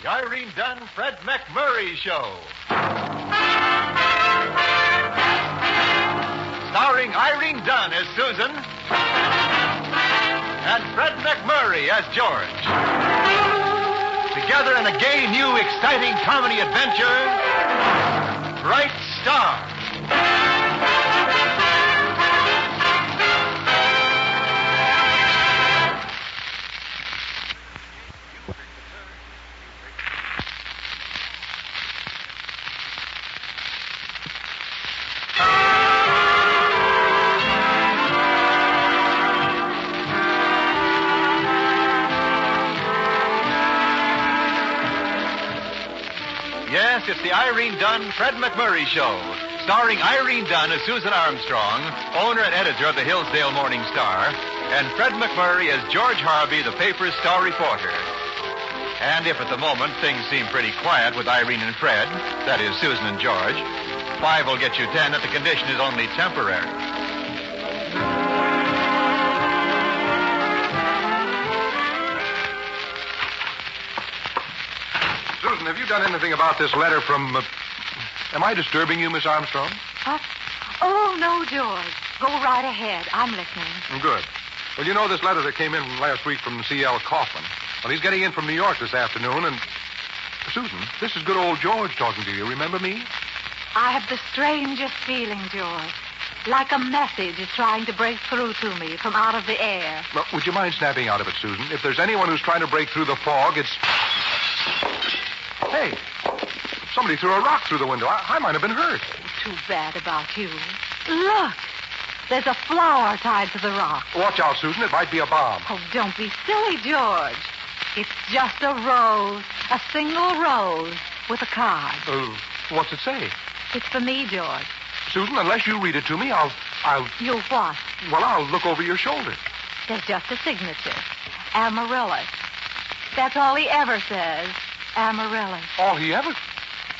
The Irene Dunn, Fred McMurray Show. Starring Irene Dunn as Susan and Fred McMurray as George. Together in a gay, new, exciting comedy adventure, Bright Star. Yes, it's the Irene Dunn, Fred McMurray Show, starring Irene Dunn as Susan Armstrong, owner and editor of the Hillsdale Morning Star, and Fred McMurray as George Harvey, the paper's star reporter. And if at the moment things seem pretty quiet with Irene and Fred, that is, Susan and George, 5 will get you 10 that the condition is only temporary. Susan, have you done anything about this letter from... Am I disturbing you, Miss Armstrong? Oh, no, George. Go right ahead. I'm listening. Good. Well, you know this letter that came in last week from C.L. Kaufman. Well, he's getting in from New York this afternoon, and... Susan, this is good old George talking to you. Remember me? I have the strangest feeling, George. Like a message is trying to break through to me from out of the air. Well, would you mind snapping out of it, Susan? If there's anyone who's trying to break through the fog, it's... Hey, somebody threw a rock through the window. I might have been hurt. Too bad about you. Look, there's a flower tied to the rock. Watch out, Susan. It might be a bomb. Oh, don't be silly, George. It's just a rose, a single rose with a card. What's it say? It's for me, George. Susan, unless you read it to me, I'll... You what? Well, I'll look over your shoulder. There's just a signature. Amaryllis. That's all he ever says. Amaryllis. All he ever...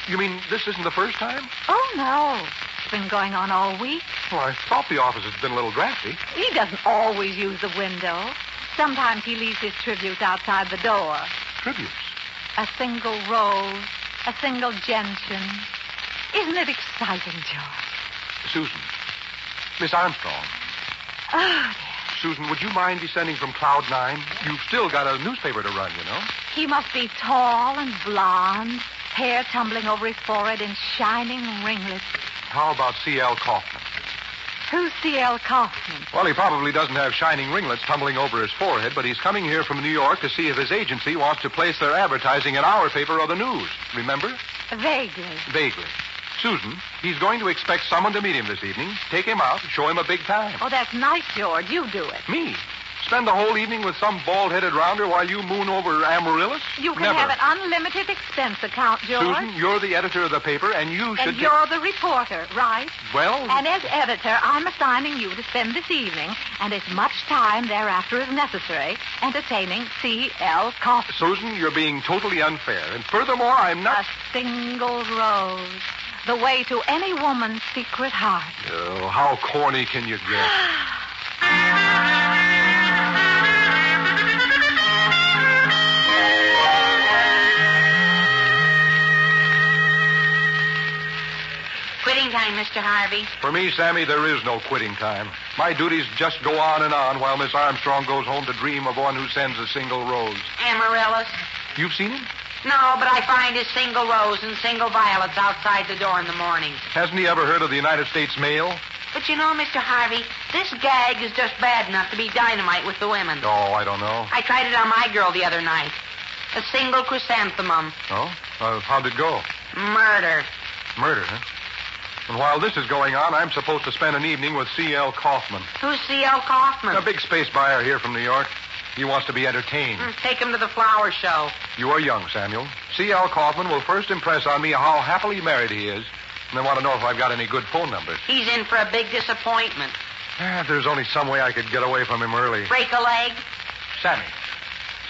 You mean this isn't the first time? Oh, no. It's been going on all week. Well, I thought the office had been a little drafty. He doesn't always use the window. Sometimes he leaves his tributes outside the door. Tributes? A single rose, a single gentian. Isn't it exciting, George? Susan. Miss Armstrong. Oh, dear. Susan, would you mind descending from Cloud 9? You've still got a newspaper to run, you know. He must be tall and blonde, hair tumbling over his forehead in shining ringlets. How about C.L. Kaufman? Who's C.L. Kaufman? Well, he probably doesn't have shining ringlets tumbling over his forehead, but he's coming here from New York to see if his agency wants to place their advertising in our paper or the news. Remember? Vaguely. Vaguely. Susan, he's going to expect someone to meet him this evening. Take him out, show him a big time. Oh, that's nice, George. You do it. Me? Spend the whole evening with some bald-headed rounder while you moon over Amaryllis? You can Never. have an unlimited expense account, George. Susan, you're the editor of the paper, and you should... And you're the reporter, right? Well... And as editor, I'm assigning you to spend this evening and as much time thereafter as necessary entertaining C.L. Kaufman. Susan, you're being totally unfair. And furthermore, I'm not... A single rose. The way to any woman's secret heart. Oh, how corny can you get? Quitting time, Mr. Harvey. For me, Sammy, there is no quitting time. My duties just go on and on while Miss Armstrong goes home to dream of one who sends a single rose. Amaryllis? You've seen him? No, but I find his single rose and single violets outside the door in the morning. Hasn't he ever heard of the United States mail? But you know, Mr. Harvey, this gag is just bad enough to be dynamite with the women. Oh, I don't know. I tried it on my girl the other night. A single chrysanthemum. Oh? How'd it go? Murder. Murder, huh? And while this is going on, I'm supposed to spend an evening with C.L. Kaufman. Who's C.L. Kaufman? A big space buyer here from New York. He wants to be entertained. Take him to the flower show. You are young, Samuel. C.L. Kaufman will first impress on me how happily married he is, and I want to know if I've got any good phone numbers. He's in for a big disappointment. If there's only some way I could get away from him early. Break a leg?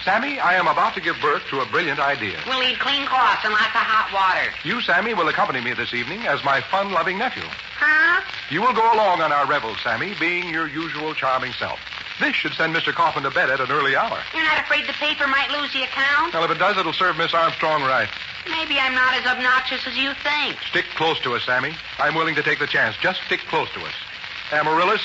Sammy, I am about to give birth to a brilliant idea. We'll need clean cloths and lots of hot water. You, Sammy, will accompany me this evening as my fun-loving nephew. Huh? You will go along on our revels, Sammy, being your usual charming self. This should send Mr. Kaufman to bed at an early hour. You're not afraid the paper might lose the account? Well, if it does, it'll serve Miss Armstrong right. Maybe I'm not as obnoxious as you think. Stick close to us, Sammy. I'm willing to take the chance. Just stick close to us. Amaryllis?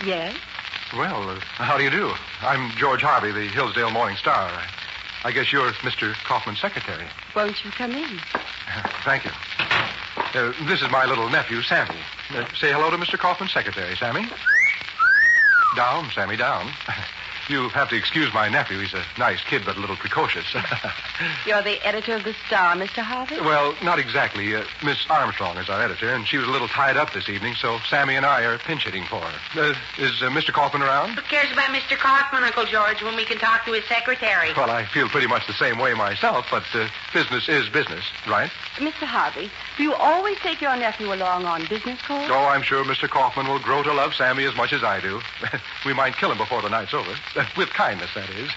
Yes? Well, how do you do? I'm George Harvey, the Hillsdale Morning Star. I guess you're Mr. Kaufman's secretary. Won't you come in? Thank you. This is my little nephew, Sammy. Say hello to Mr. Kaufman's secretary, Sammy. Down, Sammy, down. You have to excuse my nephew. He's a nice kid, but a little precocious. You're the editor of the Star, Mr. Harvey? Well, not exactly. Miss Armstrong is our editor, and she was a little tied up this evening, so Sammy and I are pinch hitting for her. Is Mr. Kaufman around? Who cares about Mr. Kaufman, Uncle George, when we can talk to his secretary? Well, I feel pretty much the same way myself, but business is business, right? Mr. Harvey, do you always take your nephew along on business calls? Oh, I'm sure Mr. Kaufman will grow to love Sammy as much as I do. We might kill him before the night's over. With kindness, that is.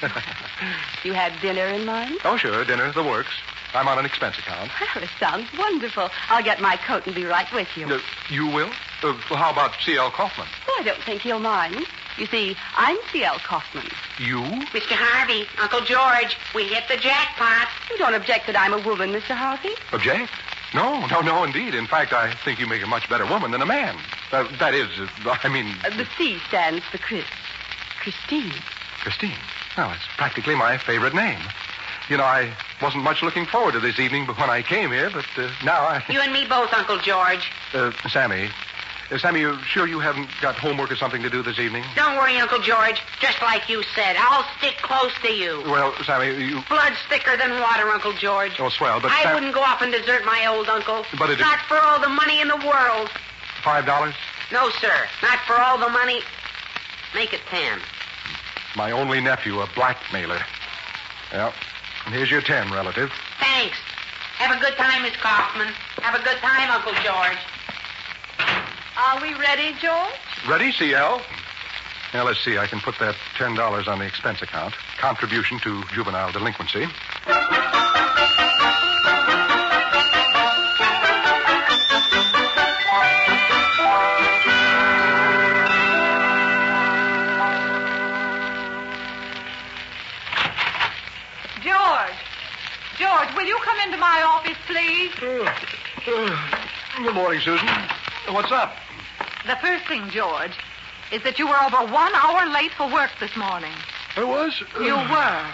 You had dinner in mind? Oh, sure, dinner, the works. I'm on an expense account. Well, it sounds wonderful. I'll get my coat and be right with you. You will? Well, how about C.L. Kaufman? Oh, I don't think he'll mind. You see, I'm C.L. Kaufman. You? Mr. Harvey, Uncle George, we hit the jackpot. You don't object that I'm a woman, Mr. Harvey? Object? No, indeed. In fact, I think you make a much better woman than a man. That is, I mean... The C stands for Chris. Christine. Christine. Well, it's practically my favorite name. You know, I wasn't much looking forward to this evening when I came here, but now I... You and me both, Uncle George. Sammy, you sure you haven't got homework or something to do this evening? Don't worry, Uncle George. Just like you said, I'll stick close to you. Well, Sammy, you... Blood's thicker than water, Uncle George. Oh, swell, but... I wouldn't go off and desert my old uncle. But it... Not for all the money in the world. $5? No, sir. Not for all the money. Make it 10. My only nephew, a blackmailer. Well, and here's your 10, relative. Thanks. Have a good time, Miss Kaufman. Have a good time, Uncle George. Are we ready, George? Ready, C.L.? Now, let's see. I can put that $10 on the expense account. Contribution to juvenile delinquency. George, will you come into my office, please? Good morning, Susan. What's up? The first thing, George, is that you were over 1 hour late for work this morning. I was? You were.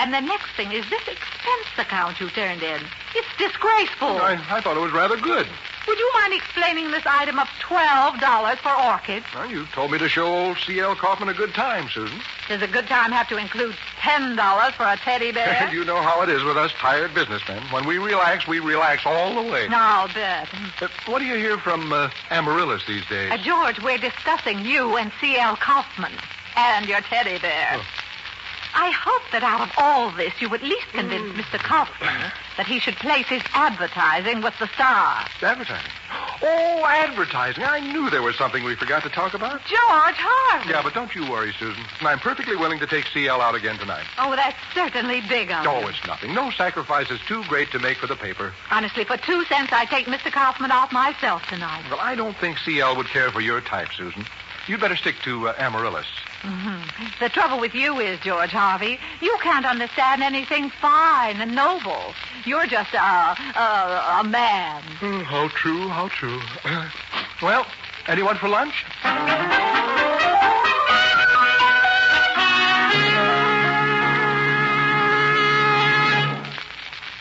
And the next thing is this expense account you turned in. It's disgraceful. I thought it was rather good. Would you mind explaining this item of $12 for orchids? Well, you told me to show old C.L. Kaufman a good time, Susan. Does a good time have to include $10 for a teddy bear? You know how it is with us tired businessmen. When we relax all the way. I'll bet. What do you hear from Amaryllis these days? George, we're discussing you and C.L. Kaufman and your teddy bear. Oh. I hope that out of all this, you at least convince Mr. Kaufman that he should place his advertising with the Star. Advertising? Oh, advertising. I knew there was something we forgot to talk about. George Harvey. Yeah, but don't you worry, Susan. I'm perfectly willing to take C.L. out again tonight. Oh, that's certainly big of you. Oh, it's nothing. No sacrifice is too great to make for the paper. Honestly, for 2 cents, I'd take Mr. Kaufman off myself tonight. Well, I don't think C.L. would care for your type, Susan. You'd better stick to Amaryllis. Mm-hmm. The trouble with you is, George Harvey, you can't understand anything fine and noble. You're just a man. How true, how true. Well, anyone for lunch?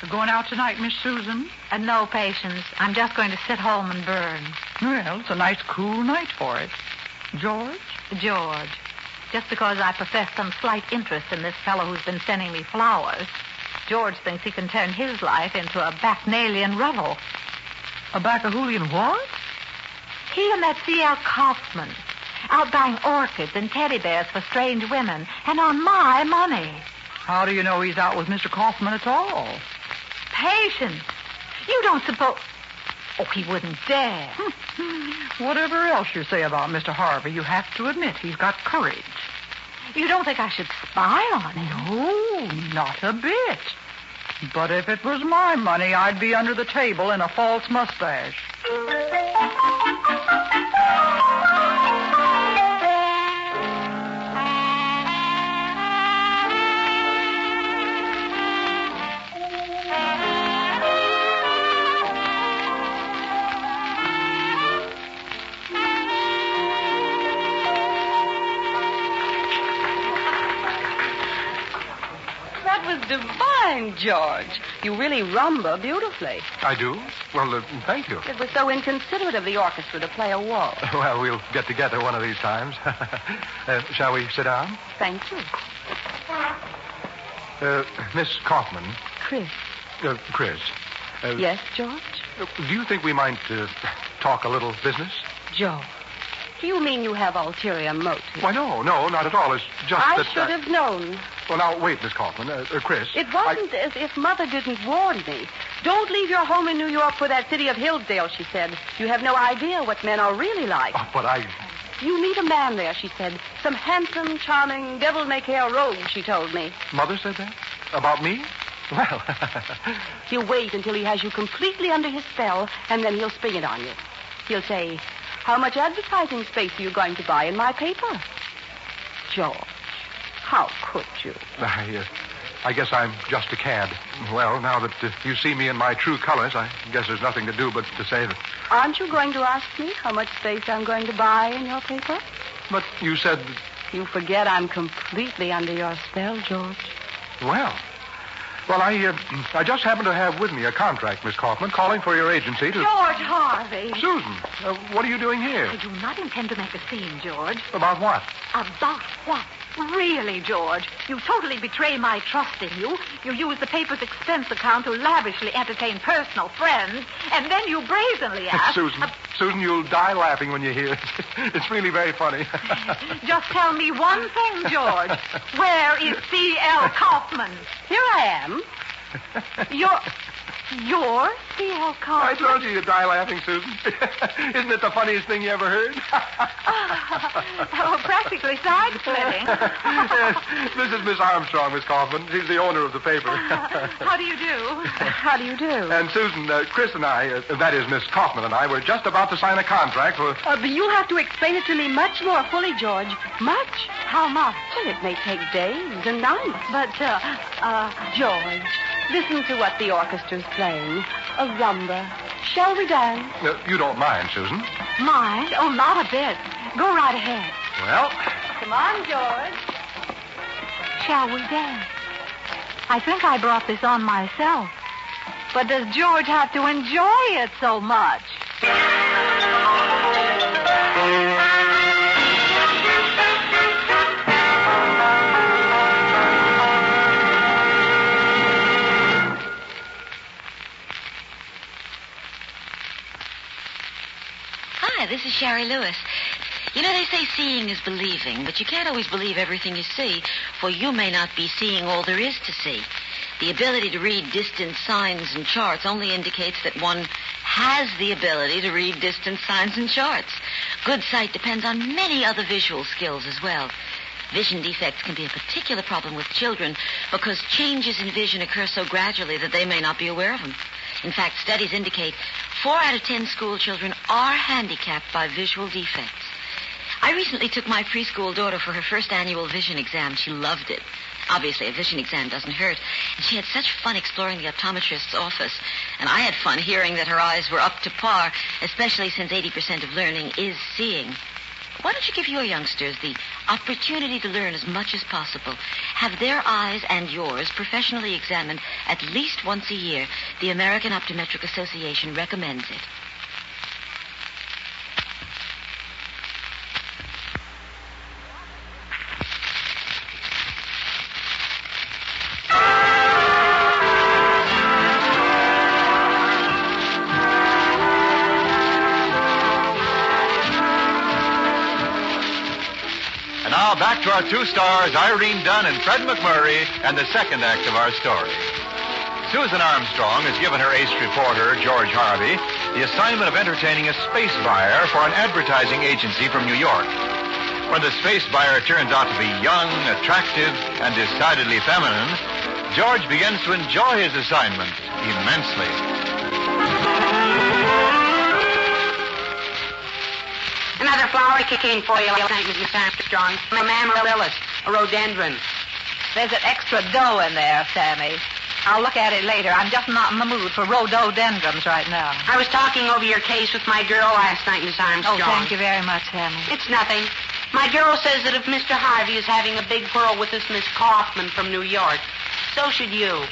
You're going out tonight, Miss Susan? No, Patience. I'm just going to sit home and burn. Well, it's a nice cool night for it. George? George, just because I profess some slight interest in this fellow who's been sending me flowers, George thinks he can turn his life into a bacchanalian revel. A bacchanalian what? He and that C.L. Kaufman out buying orchids and teddy bears for strange women, and on my money. How do you know he's out with Mr. Kaufman at all? Patience. You don't suppose... Oh, he wouldn't dare. Whatever else you say about Mr. Harvey, you have to admit he's got courage. You don't think I should spy on him? No, not a bit. But if it was my money, I'd be under the table in a false mustache. That was divine, George. You really rumba beautifully. I do? Well, thank you. It was so inconsiderate of the orchestra to play a waltz. Well, we'll get together one of these times. Shall we sit down? Thank you. Miss Kaufman. Chris. Chris. Yes, George? Do you think we might talk a little business? George. Do you mean you have ulterior motives? Why, no, not at all. It's just I that... should have known. Well, now, wait, Miss Kaufman. Chris. It wasn't as if Mother didn't warn me. Don't leave your home in New York for that city of Hillsdale, she said. You have no idea what men are really like. Oh, but I... You meet a man there, she said. Some handsome, charming, devil-may-care rogue, she told me. Mother said that? About me? Well... He'll wait until he has you completely under his spell, and then he'll spring it on you. He'll say, how much advertising space are you going to buy in my paper? George, how could you? I guess I'm just a cad. Well, now that you see me in my true colors, I guess there's nothing to do but to say that... Aren't you going to ask me how much space I'm going to buy in your paper? But you said... You forget I'm completely under your spell, George. Well, I just happen to have with me a contract, Miss Kaufman, calling for your agency to... George Harvey. Susan, what are you doing here? I do not intend to make a scene, George. About what? About what? Really, George, you totally betray my trust in you. You use the paper's expense account to lavishly entertain personal friends, and then you brazenly ask... Susan, you'll die laughing when you hear it. It's really very funny. Just tell me one thing, George. Where is C.L. Kaufman? Here I am. You're C.L. Kaufman? I told you you'd die laughing, Susan. Isn't it the funniest thing you ever heard? Practically side-splitting. Yes, this is Miss Armstrong, Miss Kaufman. She's the owner of the paper. How do you do? How do you do? And Susan, Chris and I, that is Miss Kaufman and I, were just about to sign a contract for... But you'll have to explain it to me much more fully, George. Much. How much? Well, it may take days and nights. But, George, listen to what the orchestra's playing. A rumba. Shall we dance? You don't mind, Susan? Mind? Oh, not a bit. Go right ahead. Well... Come on, George. Shall we dance? I think I brought this on myself. But does George have to enjoy it so much? Hi, this is Sherry Lewis. You know, they say seeing is believing, but you can't always believe everything you see, for you may not be seeing all there is to see. The ability to read distant signs and charts only indicates that one has the ability to read distant signs and charts. Good sight depends on many other visual skills as well. Vision defects can be a particular problem with children because changes in vision occur so gradually that they may not be aware of them. In fact, studies indicate 4 out of 10 school children are handicapped by visual defects. I recently took my preschool daughter for her first annual vision exam. She loved it. Obviously, a vision exam doesn't hurt. And she had such fun exploring the optometrist's office. And I had fun hearing that her eyes were up to par, especially since 80% of learning is seeing. Why don't you give your youngsters the opportunity to learn as much as possible? Have their eyes and yours professionally examined at least once a year. The American Optometric Association recommends it. Now back to our 2 stars, Irene Dunn and Fred McMurray, and the second act of our story. Susan Armstrong has given her ace reporter, George Harvey, the assignment of entertaining a space buyer for an advertising agency from New York. When the space buyer turns out to be young, attractive, and decidedly feminine, George begins to enjoy his assignment immensely. Another flower came for you last night, Mrs. Armstrong. A amaryllis, a rhododendron. There's an extra dough in there, Sammy. I'll look at it later. I'm just not in the mood for rhododendrons right now. I was talking over your case with my girl last night, Miss Armstrong. Oh, thank you very much, Sammy. It's nothing. My girl says that if Mr. Harvey is having a big quarrel with this Miss Kaufman from New York, so should you.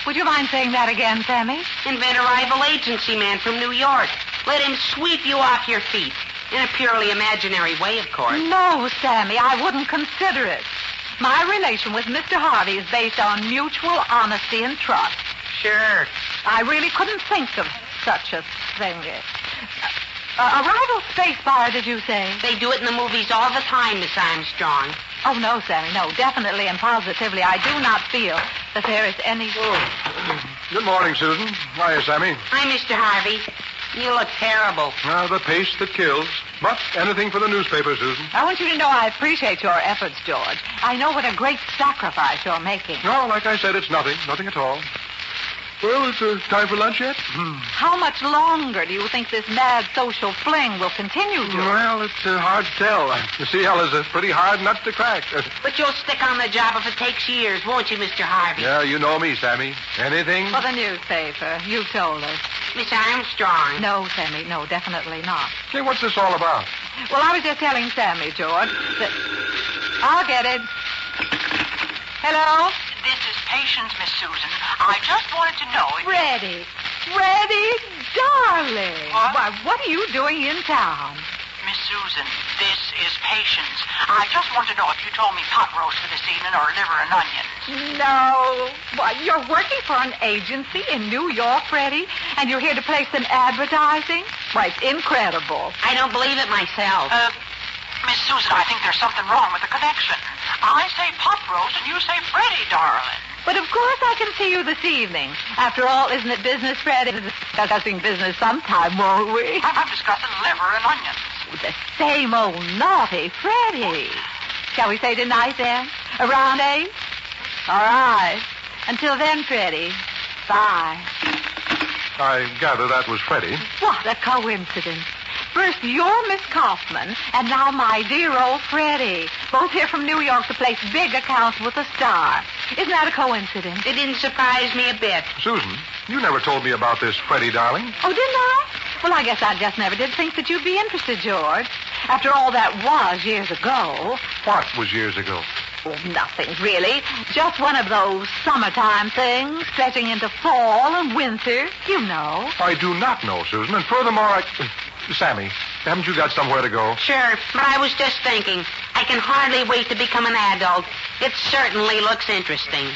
Would you mind saying that again, Sammy? Invent a rival agency man from New York. Let him sweep you off your feet. In a purely imaginary way, of course. No, Sammy, I wouldn't consider it. My relation with Mr. Harvey is based on mutual honesty and trust. Sure. I really couldn't think of such a thing. A rival space buyer, did you say? They do it in the movies all the time, Miss Armstrong. Oh, no, Sammy, no. Definitely and positively, I do not feel that there is any... Good morning, Susan. Hiya, Sammy. Hi, Mr. Harvey. You look terrible. The pace that kills. But anything for the newspaper, Susan. I want you to know I appreciate your efforts, George. I know what a great sacrifice you're making. No, like I said, it's nothing. Nothing at all. Well, it's time for lunch yet? How much longer do you think this mad social fling will continue, George? Well, it's hard to tell. The CL is a pretty hard nut to crack. But you'll stick on the job if it takes years, won't you, Mr. Harvey? Yeah, you know me, Sammy. Anything? For the newspaper. You told us. Miss Armstrong. No, Sammy, no, definitely not. Hey, what's this all about? Well, I was just telling Sammy, George, that... I'll get it. Hello? This is Patience, Miss Susan. I just wanted to know if... Freddie, darling. What? Why, what are you doing in town? Miss Susan, this is Patience. I just want to know if you told me pot roast for this evening or liver and onions. No. Why, you're working for an agency in New York, Freddie, and you're here to play some advertising? Why, it's incredible. I don't believe it myself. Miss Susan, I think there's something wrong with the connection. I say pot roast and you say Freddie, darling. But of course I can see you this evening. After all, isn't it business, Freddie? Discussing business sometime, won't we? I'm discussing liver and onions. The same old naughty Freddie. Shall we say tonight, then? Around 8? All right. Until then, Freddie, bye. I gather that was Freddie. What a coincidence. First, you're Miss Kaufman, and now my dear old Freddie. Both here from New York to place big accounts with a star. Isn't that a coincidence? It didn't surprise me a bit. Susan, you never told me about this Freddie, darling. Oh, didn't I? Well, I guess I just never did think that you'd be interested, George. After all, that was years ago. What was years ago? Oh, nothing, really. Just one of those summertime things, stretching into fall and winter. You know. I do not know, Susan, and furthermore, Sammy, haven't you got somewhere to go? Sure, but I was just thinking. I can hardly wait to become an adult. It certainly looks interesting.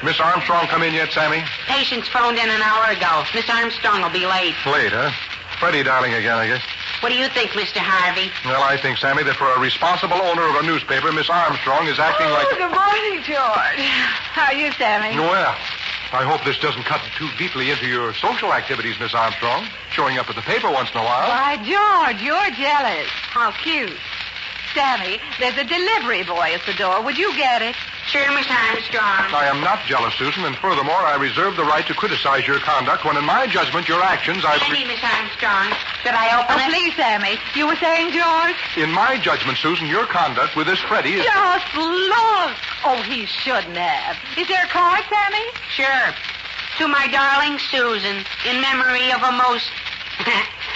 Miss Armstrong come in yet, Sammy? Patience phoned in an hour ago. Miss Armstrong will be late. Late, huh? Freddie, darling, again, I guess. What do you think, Mr. Harvey? Well, I think, Sammy, that for a responsible owner of a newspaper, Miss Armstrong is acting like... Good morning, George. How are you, Sammy? Well, I hope this doesn't cut too deeply into your social activities, Miss Armstrong. Showing up at the paper once in a while. Why, George, you're jealous. How cute. Sammy, there's a delivery boy at the door. Would you get it? Sure, Miss Armstrong. I am not jealous, Susan, and furthermore, I reserve the right to criticize your conduct when, in my judgment, your actions are... Maybe, Miss Armstrong. Should I open Oh, it? please, Sammy. You were saying, George? In my judgment, Susan, your conduct with this Freddie is... Just look. Oh, he shouldn't have. Is there a card, Sammy? Sure. To my darling Susan, in memory of a most...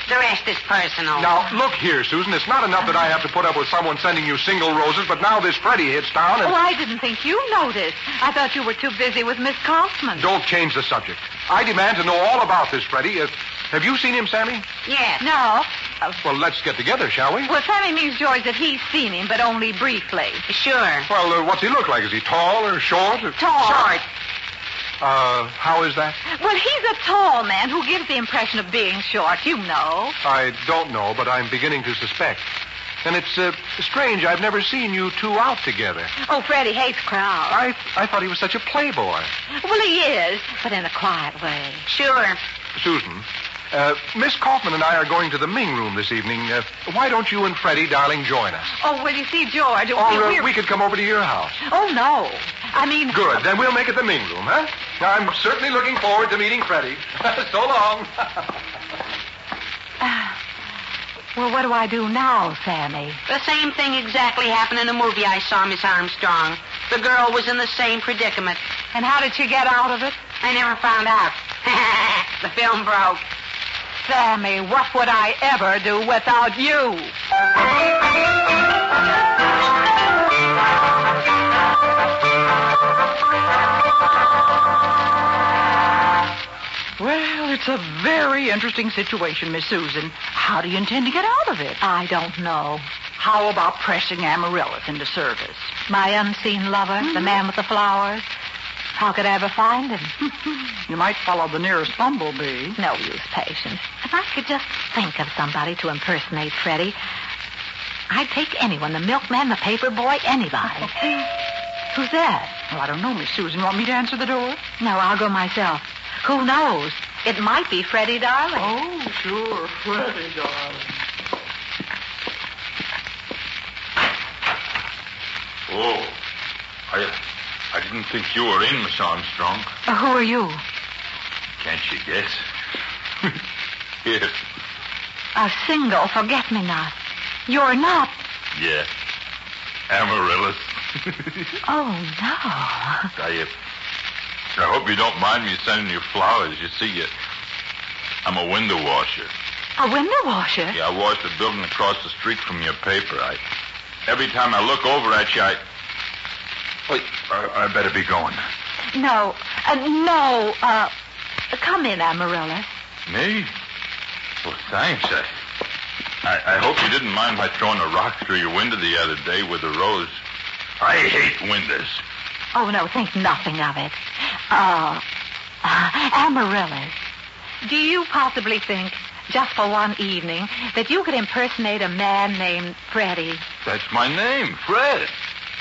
The rest is personal. Now, look here, Susan. It's not enough that I have to put up with someone sending you single roses, but now this Freddie hits town and... Oh, I didn't think you noticed. I thought you were too busy with Miss Kaufman. Don't change the subject. I demand to know all about this Freddie. Have you seen him, Sammy? Yes. No. Well, let's get together, shall we? Well, Sammy means, George, that he's seen him, but only briefly. Sure. Well, what's he look like? Is he tall or short? Or... Tall. Short. How is that? Well, he's a tall man who gives the impression of being short, you know. I don't know, but I'm beginning to suspect. And it's strange. I've never seen you two out together. Oh, Freddie hates crowds. I thought he was such a playboy. Well, he is, but in a quiet way. Sure. Susan, Miss Kaufman and I are going to the Ming room this evening. Why don't you and Freddie, darling, join us? Oh, well, you see, George... Or we could come over to your house. Oh, no. I mean... Good. Then we'll make it the Ming room, huh? I'm certainly looking forward to meeting Freddie. So long. Well, what do I do now, Sammy? The same thing exactly happened in a movie I saw, Miss Armstrong. The girl was in the same predicament. And how did she get out of it? I never found out. The film broke. Sammy, what would I ever do without you? Well, it's a very interesting situation, Miss Susan. How do you intend to get out of it? I don't know. How about pressing Amaryllis into service? My unseen lover, the man with the flowers. How could I ever find him? You might follow the nearest bumblebee. No use, Patience. If I could just think of somebody to impersonate Freddie, I'd take anyone, the milkman, the paper boy, anybody. Who's that? Well, I don't know, Miss Susan. Want me to answer the door? No, I'll go myself. Who knows? It might be Freddie Darling. Oh, sure, Freddie Darling. Oh, I didn't think you were in, Miss Armstrong. Who are you? Can't you guess? Yes. A single forget-me-not. You're not. Yeah. Amaryllis. Oh, no. I hope you don't mind me sending you flowers. You see, I'm a window washer. A window washer? Yeah, I wash the building across the street from your paper. Every time I look over at you, Wait, I better be going. No. Come in, Amaryllis. Me? Well, thanks. I hope you didn't mind my throwing a rock through your window the other day with a rose. I hate windows. Oh, no, think nothing of it. Amaryllis, do you possibly think, just for one evening, that you could impersonate a man named Freddie? That's my name, Fred.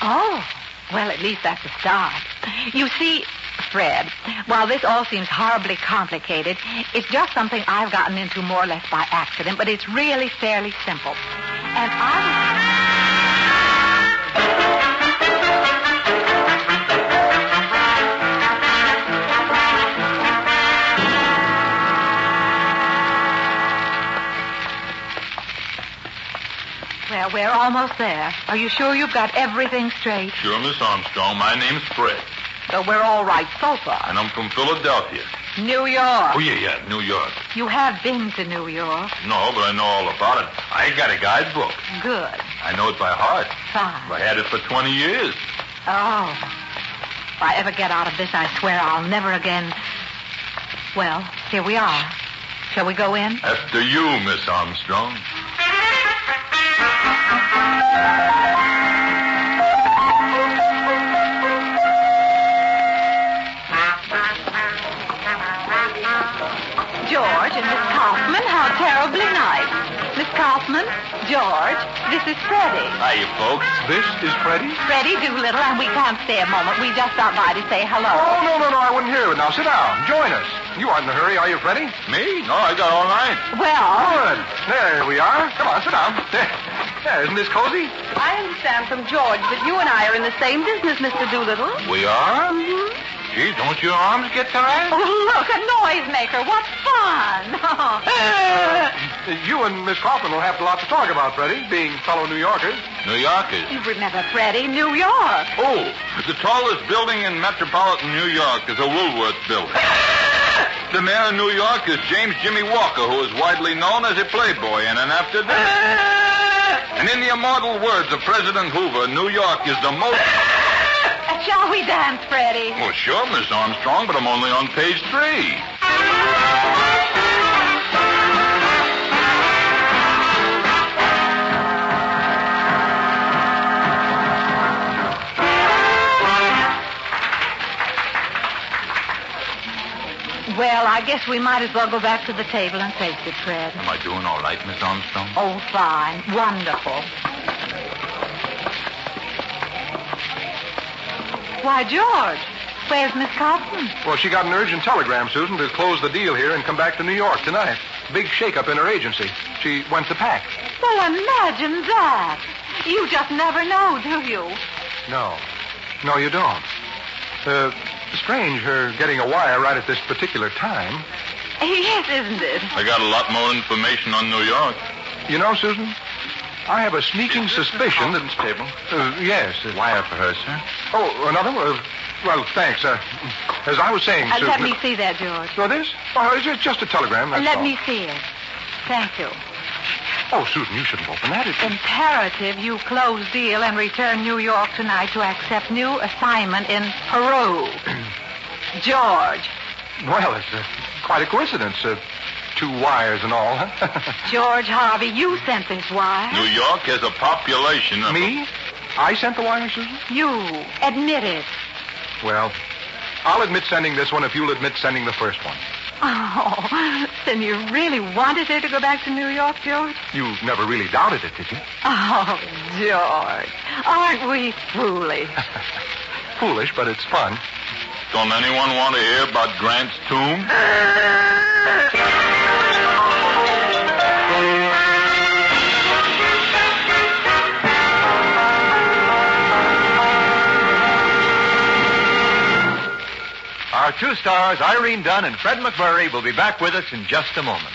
Oh, well, at least that's a start. You see, Fred, while this all seems horribly complicated, it's just something I've gotten into more or less by accident, but it's really fairly simple. And Well, we're almost there. Are you sure you've got everything straight? Sure, Miss Armstrong. My name's Fred. So we're all right so far. And I'm from Philadelphia. New York. Oh, yeah, New York. You have been to New York. No, but I know all about it. I got a guidebook. Good. I know it by heart. Fine. I had it for 20 years. Oh. If I ever get out of this, I swear I'll never again... Well, here we are. Shall we go in? After you, Miss Armstrong. George and Miss Kaufman, how terribly nice. Miss Kaufman, George, this is Freddie. Hiya, folks. This is Freddie? Freddie Doolittle, and we can't stay a moment. We just stopped by to say hello. Oh, no, I wouldn't hear of it. Now, sit down. Join us. You aren't in a hurry, are you, Freddie? Me? No, I got all night. Well... Good. There we are. Come on, sit down. There, isn't this cozy? I understand from George that you and I are in the same business, Mr. Doolittle. We are? Gee, don't your arms get tired? Oh, look, a noisemaker. What fun. You and Miss Kaufman will have a lot to talk about, Freddie, being fellow New Yorkers. New Yorkers. You remember Freddie, New York. Oh, the tallest building in metropolitan New York is a Woolworth building. The mayor of New York is James Jimmy Walker, who is widely known as a playboy and an after-dinner. And in the immortal words of President Hoover, New York is the most... Shall we dance, Freddie? Well, sure, Miss Armstrong, but I'm only on page 3. Well, I guess we might as well go back to the table and face it, Fred. Am I doing all right, Miss Armstrong? Oh, fine. Wonderful. Why, George, where's Miss Kaufman? Well, she got an urgent telegram, Susan, to close the deal here and come back to New York tonight. Big shakeup in her agency. She went to pack. Well, imagine that. You just never know, do you? No. No, you don't. Strange, her getting a wire right at this particular time. Yes, isn't it? I got a lot more information on New York. You know, Susan, I have a sneaking suspicion that... Table? Yes. Wire for her, sir. Oh, another one? Well, thanks. As I was saying, Susan... Let me see that, George. Oh, this? Oh, it's just a telegram, that's Let all. me see it. Thank you. Oh, Susan, you shouldn't open that. It's... Imperative you close deal and return New York tonight to accept new assignment in Peru. George. Well, it's quite a coincidence. 2 wires and all, huh? George Harvey, you sent this wire. New York has a population of... Me? I sent the wire, Susan? You. Admit it. Well, I'll admit sending this one if you'll admit sending the first one. Oh, then you really wanted her to go back to New York, George? You never really doubted it, did you? Oh, George, aren't we foolish? Foolish, but it's fun. Don't anyone want to hear about Grant's tomb? Our 2 stars, Irene Dunn and Fred McMurray, will be back with us in just a moment.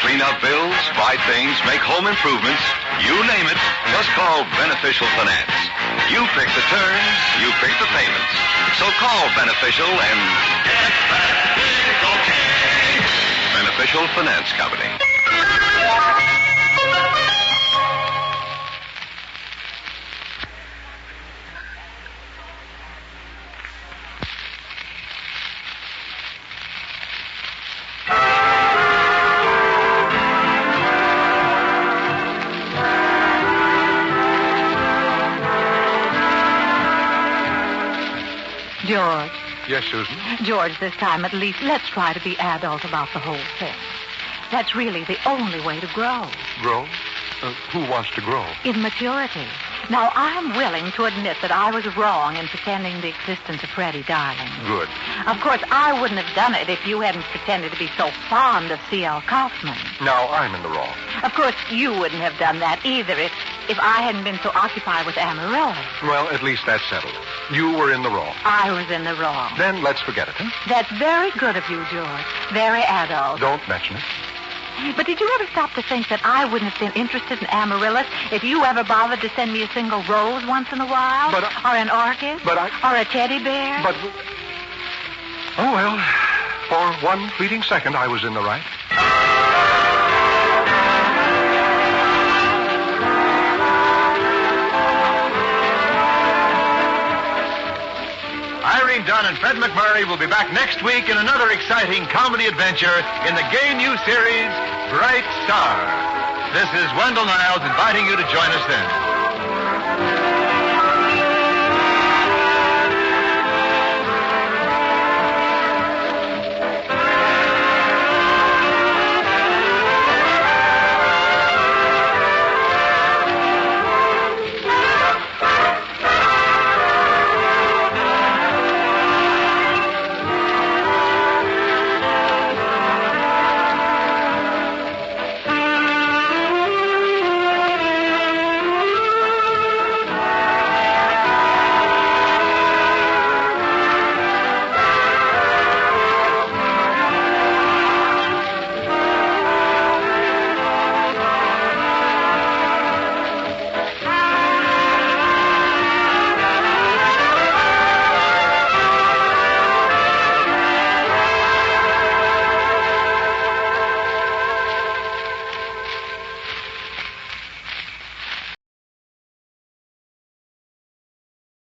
Clean up bills, buy things, make home improvements, you name it, just call Beneficial Finance. You pick the terms, you pick the payments. So call Beneficial and get that big okay. Beneficial Finance Company. George. Yes, Susan? George, this time at least, let's try to be adult about the whole thing. That's really the only way to grow. Grow? Who wants to grow? In maturity. Now, I'm willing to admit that I was wrong in pretending the existence of Freddie Darling. Good. Of course, I wouldn't have done it if you hadn't pretended to be so fond of C.L. Kaufman. Now, I'm in the wrong. Of course, you wouldn't have done that either if I hadn't been so occupied with Amarillo. Well, at least that's settled. You were in the wrong. I was in the wrong. Then let's forget it, huh? That's very good of you, George. Very adult. Don't mention it. But did you ever stop to think that I wouldn't have been interested in amaryllis if you ever bothered to send me a single rose once in a while? But or an orchid? Or a teddy bear? But... Oh, well, for one fleeting second, I was in the right. Irene Dunn and Fred McMurray will be back next week in another exciting comedy adventure in the gay new series, Bright Star. This is Wendell Niles inviting you to join us then.